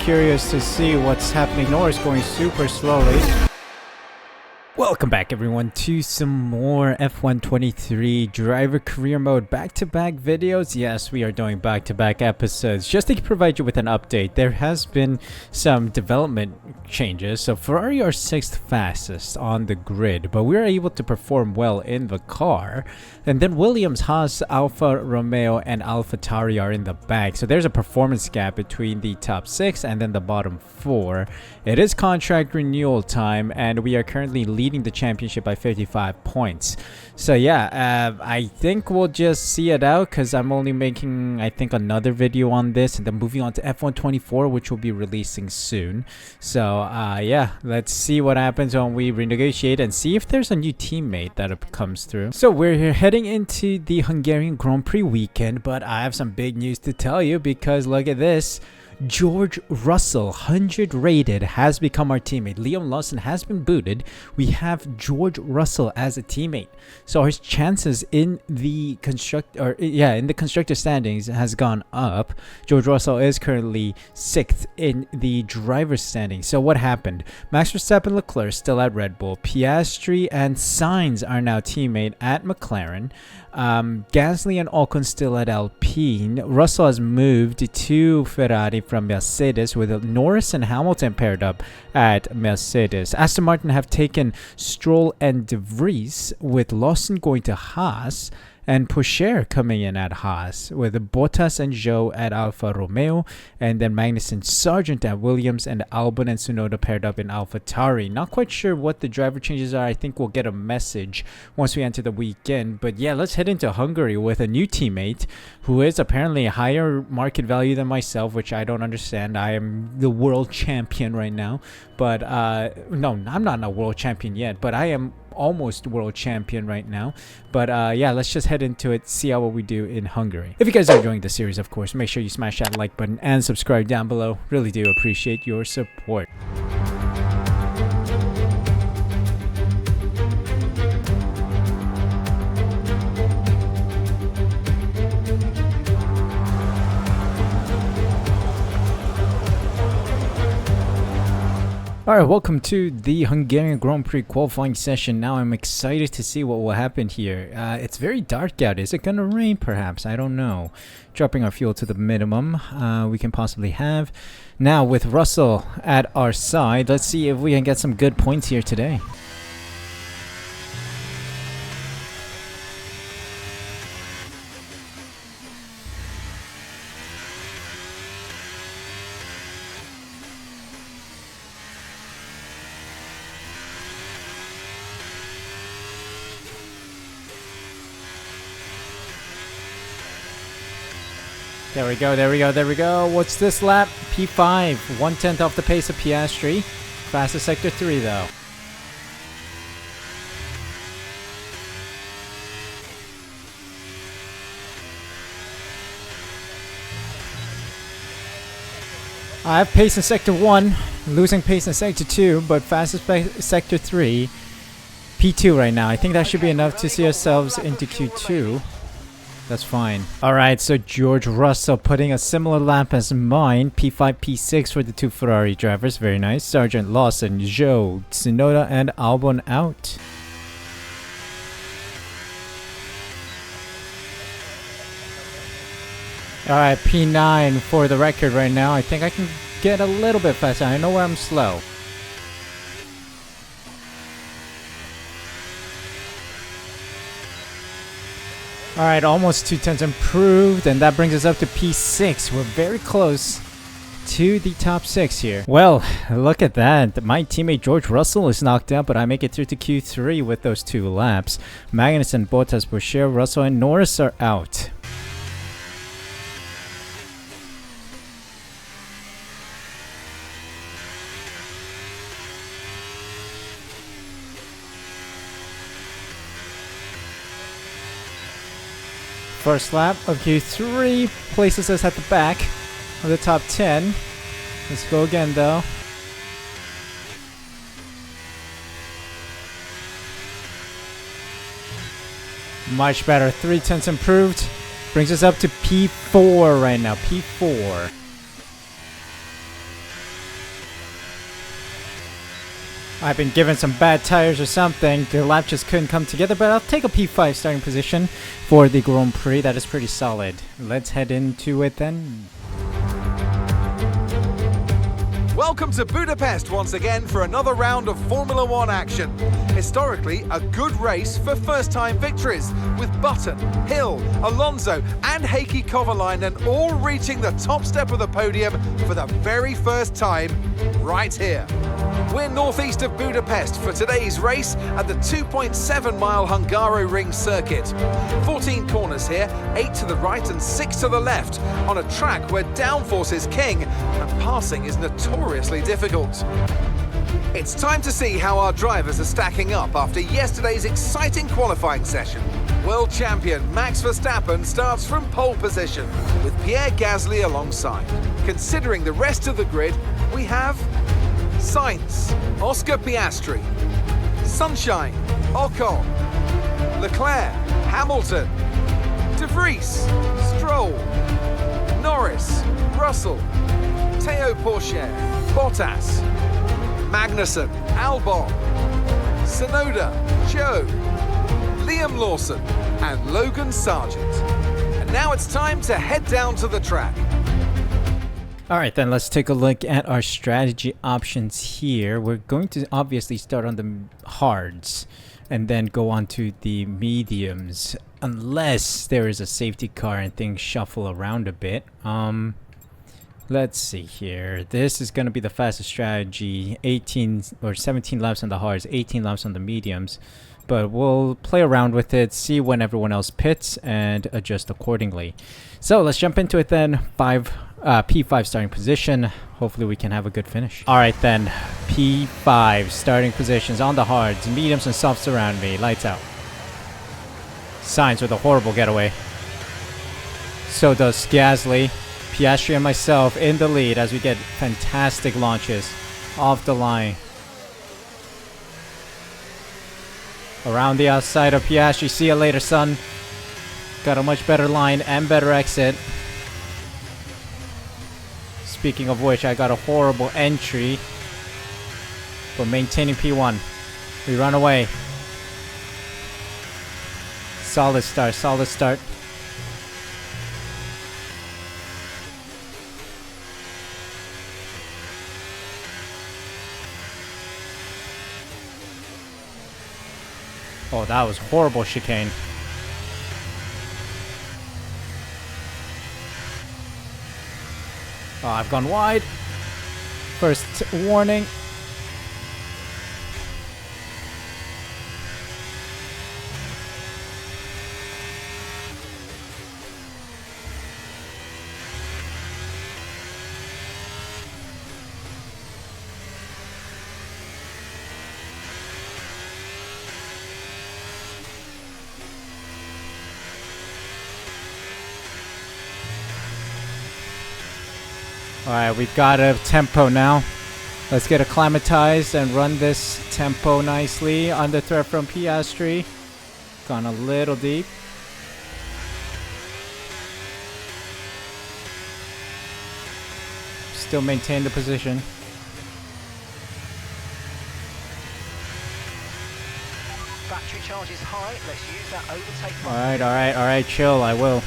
curious to see what's happening. Norris going super slowly. Welcome back everyone to some more F123 driver career mode back-to-back videos. Yes, we are doing back-to-back episodes. Just to provide you with an update, there has been some development changes. So Ferrari are 6th fastest on the grid, but we are able to perform well in the car. And then Williams, Haas, Alfa Romeo, and AlphaTauri are in the back. So there's a performance gap between the top 6 and then the bottom 4. It is contract renewal time, and we are currently leading the championship by 55 points. So yeah, I think we'll just see it out because I'm only making, I think, another video on this and then moving on to F124, which will be releasing soon. So yeah, let's see what happens when we renegotiate and see if there's a new teammate that comes through. So we're heading into the Hungarian Grand Prix weekend, but I have some big news to tell you because look at this. George Russell, 100 rated, has become our teammate. Liam Lawson has been booted. We have George Russell as a teammate. So his chances in the constructor standings has gone up. George Russell is currently 6th in the driver's standings. So what happened? Max Verstappen, Leclerc still at Red Bull. Piastri and Sainz are now teammate at McLaren. Gasly and Ocon still at Alpine. Russell has moved to Ferrari from Mercedes, with Norris and Hamilton paired up at Mercedes. Aston Martin have taken Stroll and De Vries, with Lawson going to Haas and Pocher coming in at Haas, with Bottas and Zhou at Alfa Romeo, and then Magnussen, Sargent at Williams, and Albon and Tsunoda paired up in AlphaTauri. Not quite sure what the driver changes are. I think we'll get a message once we enter the weekend. But yeah, let's head into Hungary with a new teammate who is apparently a higher market value than myself, which I don't understand. I am the world champion right now. But no, I'm not a world champion yet, but I am almost world champion right now. But yeah, let's just head into it, see how we do in Hungary. If you guys are enjoying the series, of course, make sure you smash that like button and subscribe down below. Really do appreciate your support. Alright, welcome to the Hungarian Grand Prix qualifying session. Now I'm excited to see what will happen here. It's very dark out. Is it going to rain perhaps? I don't know. Dropping our fuel to the minimum we can possibly have. Now with Russell at our side, let's see if we can get some good points here today. There we go, there we go, there we go. What's this lap? P5, 1/10 off the pace of Piastri. Fastest sector 3 though. I have pace in sector 1, losing pace in sector 2, but fastest sector 3. P2 right now. I think that should be enough to see ourselves into Q2. That's fine. Alright, so George Russell putting a similar lap as mine. P5, P6 for the two Ferrari drivers. Very nice. Sargent, Lawson, Zhou, Tsunoda, and Albon out. Alright, P9 for the record right now. I think I can get a little bit faster. I know where I'm slow. Alright, almost 2/10 improved, and that brings us up to P6. We're very close to the top 6 here. Well, look at that. My teammate George Russell is knocked out, but I make it through to Q3 with those 2 laps. Magnussen, Bottas, Pocher, Russell, and Norris are out. First lap of Q3 places us at the back of the top 10. Let's go again though. Much better. 3/10 improved. Brings us up to P4 right now. P4. I've been given some bad tires or something. The lap just couldn't come together, but I'll take a P5 starting position for the Grand Prix. That is pretty solid. Let's head into it then. Welcome to Budapest once again for another round of Formula One action. Historically, a good race for first-time victories, with Button, Hill, Alonso and Heikki Kovalainen all reaching the top step of the podium for the very first time right here. We're northeast of Budapest for today's race at the 2.7-mile Hungaroring circuit. 14 corners here, 8 to the right and 6 to the left, on a track where downforce is king and passing is notoriously difficult. It's time to see how our drivers are stacking up after yesterday's exciting qualifying session. World champion Max Verstappen starts from pole position, with Pierre Gasly alongside. Considering the rest of the grid, we have Sainz, Oscar Piastri, Sunshine, Ocon, Leclerc, Hamilton, De Vries, Stroll, Norris, Russell, Théo Pourchaire, Bottas, Magnussen, Albon, Tsunoda, Joe, Liam Lawson and Logan Sargent. And now it's time to head down to the track. Alright then, let's take a look at our strategy options here. We're going to obviously start on the hards and then go on to the mediums, unless there is a safety car and things shuffle around a bit. Let's see here. This is going to be the fastest strategy. 18 or 17 laps on the hards, 18 laps on the mediums. But we'll play around with it, see when everyone else pits, and adjust accordingly. So let's jump into it then. P5 starting position. Hopefully we can have a good finish. Alright then, P5 starting positions on the hards, mediums and softs around me. Lights out. Sainz with a horrible getaway. So does Gasly. Piastri and myself in the lead as we get fantastic launches off the line. Around the outside of Piastri. See you later, son. Got a much better line and better exit. Speaking of which, I got a horrible entry. But maintaining P1. We run away. Solid start, solid start. Oh, that was horrible chicane. Oh, I've gone wide. First warning. Alright, we've got a tempo now. Let's get acclimatized and run this tempo nicely. Under threat from Piastri. Gone a little deep. Still maintain the position. Battery charge is high. Let's use that overtake. Alright, chill, I will.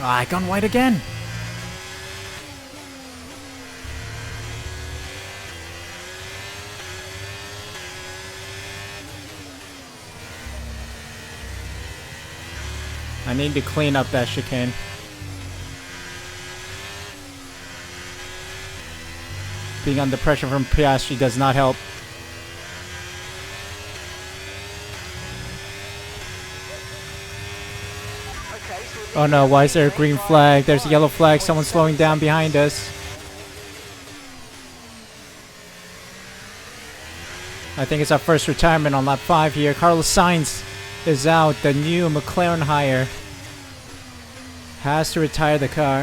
Ah, I gone wide again. I need to clean up that chicane. Being under pressure from Piastri does not help. Oh no, why is there a green flag? There's a yellow flag. Someone's slowing down behind us. I think it's our first retirement on lap 5 here. Carlos Sainz is out. The new McLaren hire has to retire the car.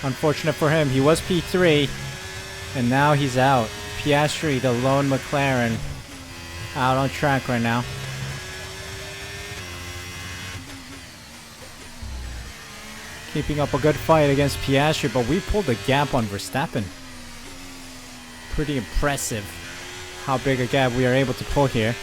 Unfortunate for him. He was P3 and now he's out. Piastri, the lone McLaren, out on track right now. . Keeping up a good fight against Piastri, but we pulled the gap on Verstappen. Pretty impressive how big a gap we are able to pull here.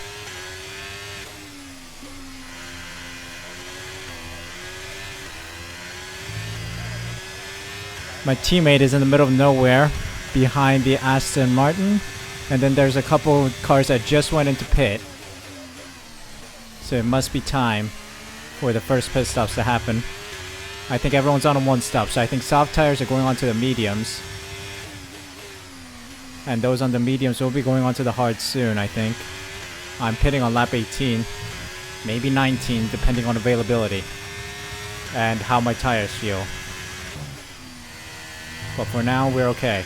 My teammate is in the middle of nowhere behind the Aston Martin, and then there's a couple cars that just went into pit. So it must be time for the first pit stops to happen. I think everyone's on a one stop, so I think soft tires are going on to the mediums. And those on the mediums will be going on to the hards soon, I think. I'm pitting on lap 18, maybe 19, depending on availability and how my tires feel. But for now, we're okay.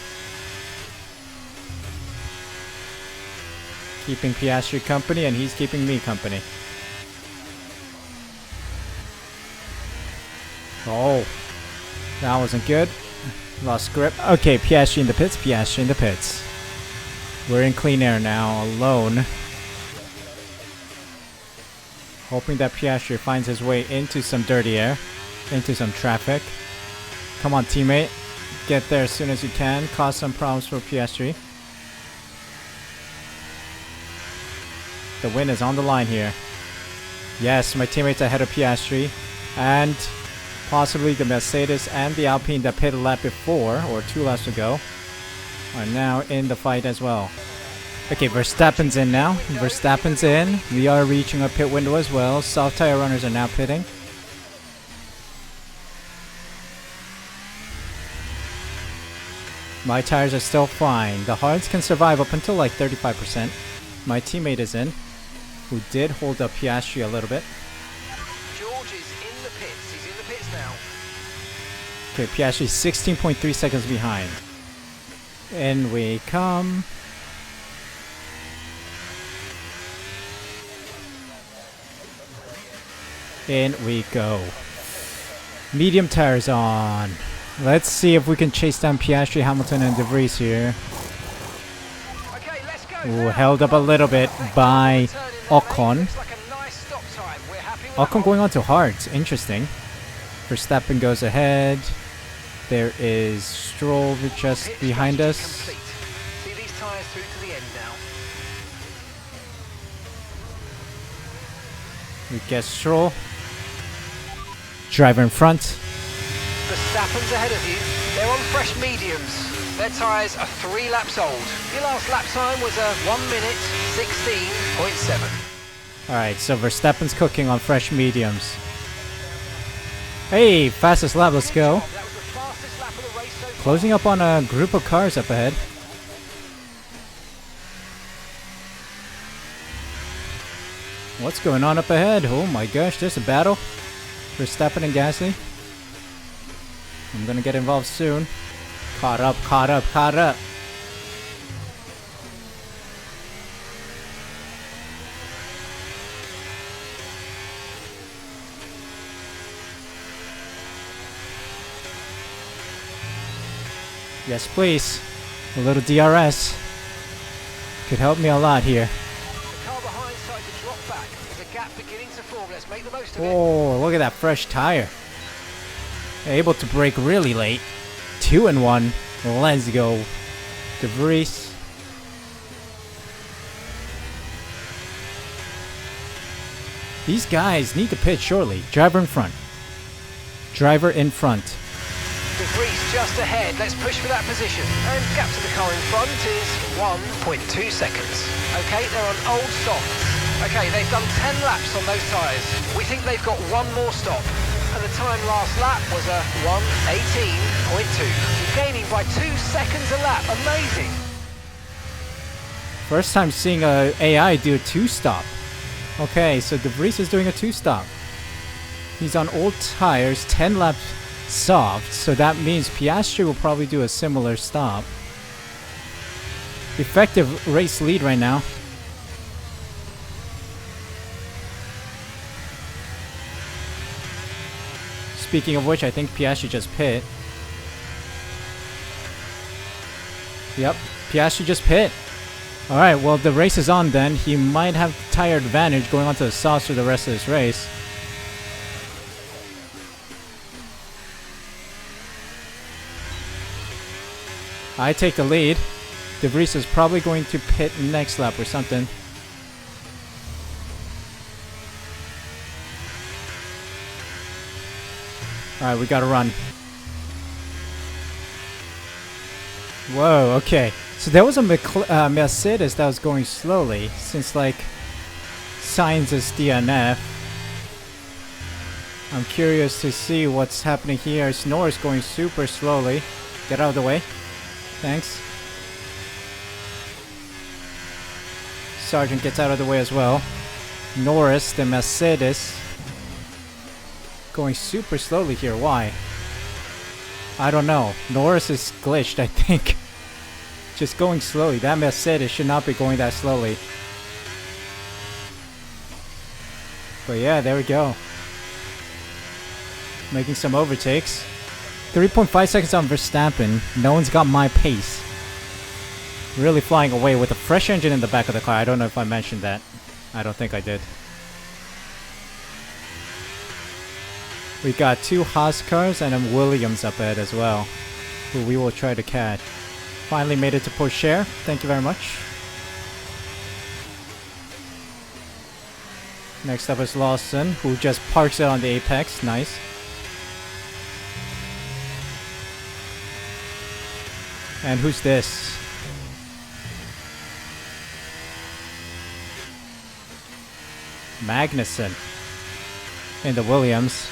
Keeping Piastri company, and he's keeping me company. Oh, that wasn't good. Lost grip. Okay, Piastri in the pits, Piastri in the pits. We're in clean air now, alone. Hoping that Piastri finds his way into some dirty air, into some traffic. Come on, teammate. Get there as soon as you can. Cause some problems for Piastri. The win is on the line here. Yes, my teammate's ahead of Piastri. And possibly the Mercedes and the Alpine that pitted a lap before, or 2 laps ago, are now in the fight as well. Okay, Verstappen's in now. Verstappen's in. We are reaching a pit window as well. Soft tire runners are now pitting. My tires are still fine. The hards can survive up until like 35%. My teammate is in, who did hold up Piastri a little bit. George is in the pits. He's in the pits now. Okay, Piastri 16.3 seconds behind. In we come. In we go. Medium tires on. Let's see if we can chase down Piastri, Hamilton, and De Vries here. Okay, let's go. Ooh, held up a little bit by Ocon. Looks like a nice stop time. We're happy with Ocon that going on to hards. Interesting. Verstappen goes ahead. There is Stroll just Pit behind strategy us. complete. See these tyres through to the end now. We get Stroll. Driver in front. Verstappen's ahead of you. They're on fresh mediums. Their tyres are 3 laps old. Your last lap time was a 1 minute 16.7. Alright, so Verstappen's cooking on fresh mediums. Hey, fastest lap, let's go. That was the fastest lap of the race so far. Closing up on a group of cars up ahead. What's going on up ahead? Oh my gosh, there's a battle. Verstappen and Gasly. I'm gonna get involved soon. Caught up, caught up, caught up. Yes, please. A little DRS could help me a lot here. The car behind started to drop back. There's a gap beginning to form. Let's make the most of it. Oh, look at that fresh tire. Able to brake really late. 2 and 1. Let's go. De Vries. These guys need to pit shortly. Driver in front. Driver in front. De Vries just ahead. Let's push for that position. And gap to the car in front is 1.2 seconds. Okay, they're on old softs. Okay, they've done 10 laps on those tyres. We think they've got one more stop. And the time last lap was a 1:18.2. Gaining by 2 seconds a lap. Amazing. First time seeing a AI do a 2-stop. Okay, so De Vries is doing a 2-stop. He's on old tires, 10 laps soft, so that means Piastri will probably do a similar stop. Effective race lead right now. Speaking of which, I think Piastri just pit. Yep, Piastri just pit. Alright, well the race is on then. He might have tire advantage going on to the softs for the rest of this race. I take the lead. De Vries is probably going to pit next lap or something. Alright, we gotta run. Whoa, okay. So there was a Mercedes that was going slowly, since like Sainz is DNF. I'm curious to see what's happening here. Norris going super slowly. Get out of the way. Thanks. Sargent gets out of the way as well. Norris, the Mercedes, going super slowly here. Why? I don't know. Norris is glitched, I think. Just going slowly. That Mercedes should not be going that slowly. But yeah, there we go. Making some overtakes. 3.5 seconds on Verstappen. No one's got my pace. Really flying away with a fresh engine in the back of the car. I don't know if I mentioned that. I don't think I did. We got 2 Haas cars and a Williams up ahead as well, who we will try to catch. Finally made it to Pourchaire. Thank you very much. Next up is Lawson, who just parks it on the apex. Nice. And who's this? Magnussen in the Williams.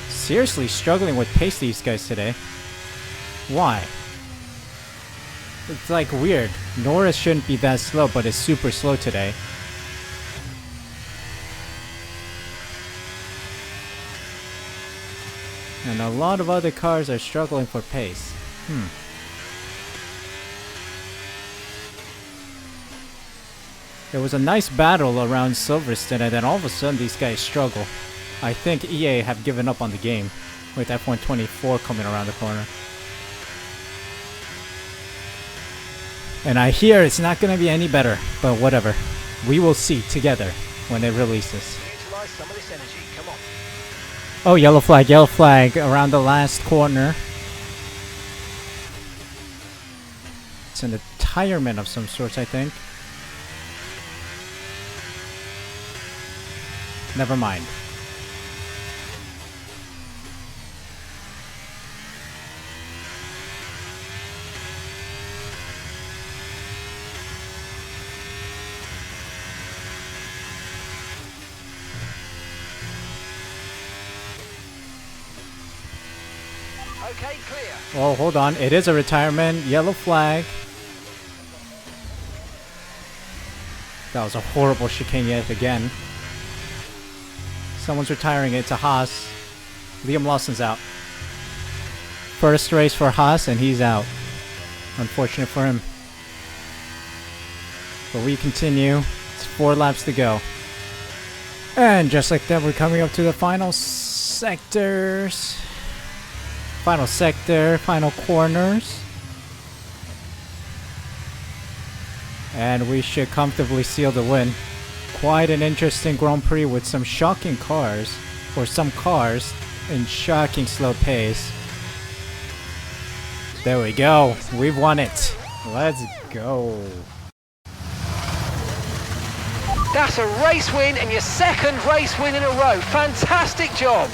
Seriously struggling with pace, these guys today. Why? It's like weird. Norris shouldn't be that slow, but it's super slow today. And a lot of other cars are struggling for pace. There was a nice battle around Silverstone, and then all of a sudden these guys struggle. I think EA have given up on the game with F124 coming around the corner. And I hear it's not going to be any better, but whatever. We will see together when it releases. Utilize some of this energy. Come on. Oh, yellow flag around the last corner. It's an retirement of some sorts, I think. Never mind. Okay, clear. Oh, hold on. It is a retirement. Yellow flag. That was a horrible chicane yet again. Someone's retiring it. It's a Haas. Liam Lawson's out. First race for Haas, and he's out. Unfortunate for him. But we continue. It's 4 laps to go. And just like that, we're coming up to the final sectors. Final sector, final corners. And we should comfortably seal the win. Quite an interesting Grand Prix with some shocking cars, or some cars in shocking slow pace. There we go. We've won it. Let's go. That's a race win and your second race win in a row. Fantastic job.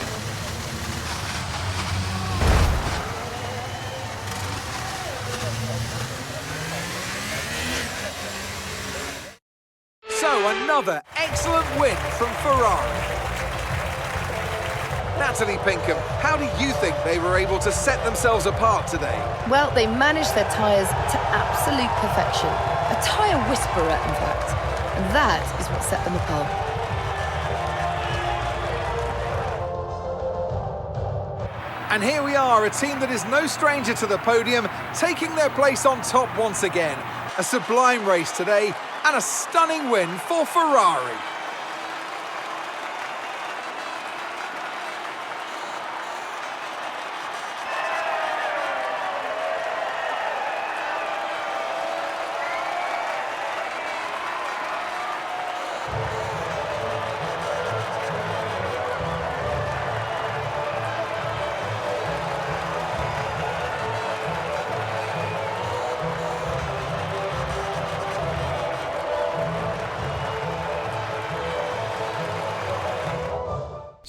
So another excellent win from Ferrari. Natalie Pinkham, how do you think they were able to set themselves apart today? Well, they managed their tyres to absolute perfection. A tyre whisperer, in fact. And that is what set them apart. And here we are, a team that is no stranger to the podium, taking their place on top once again. A sublime race today, and a stunning win for Ferrari.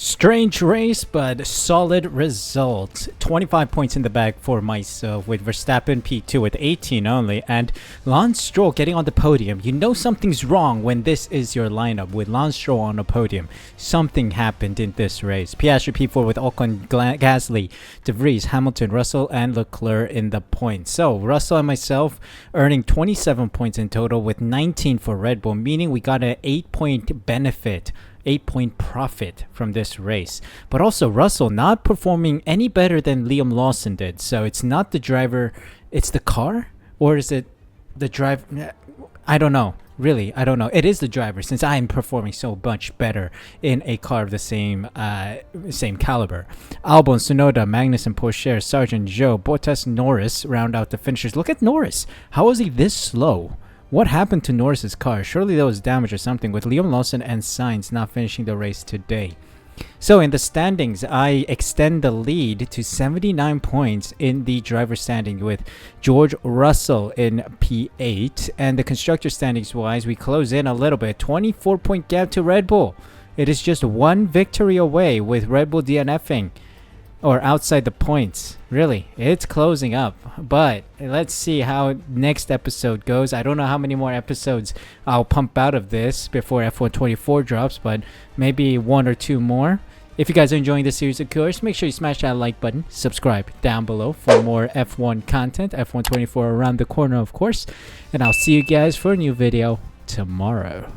Strange race, but solid result. 25 points in the bag for myself, with Verstappen P2 with 18 only, and Lance Stroll getting on the podium. You know something's wrong when this is your lineup with Lance Stroll on the podium. Something happened in this race. Piastri P4 with Ocon, Gasly, De Vries, Hamilton, Russell, and Leclerc in the points. So Russell and myself earning 27 points in total, with 19 for Red Bull, meaning we got an 8-point benefit, 8-point profit from this race. But also Russell not performing any better than Liam Lawson did. So it's not the driver, it's the car? Or is it the driver? I don't know. Really, I don't know. It is the driver, since I am performing so much better in a car of the same caliber. Albon, Tsunoda, Magnussen, Porsche, Sargent, Zhou, Bottas, Norris round out the finishers. Look at Norris. How was he this slow? What happened to Norris's car? Surely there was damage or something, with Liam Lawson and Sainz not finishing the race today. So in the standings, I extend the lead to 79 points in the driver standing, with George Russell in P8. And the constructor standings wise, we close in a little bit. 24-point gap to Red Bull. It is just one victory away, with Red Bull DNFing. Or outside the points. Really, it's closing up. But let's see how next episode goes. I don't know how many more episodes I'll pump out of this before F1 24 drops, but maybe 1 or 2 more. If you guys are enjoying this series, of course, make sure you smash that like button, subscribe down below for more F1 content. F1 24 around the corner, of course. And I'll see you guys for a new video tomorrow.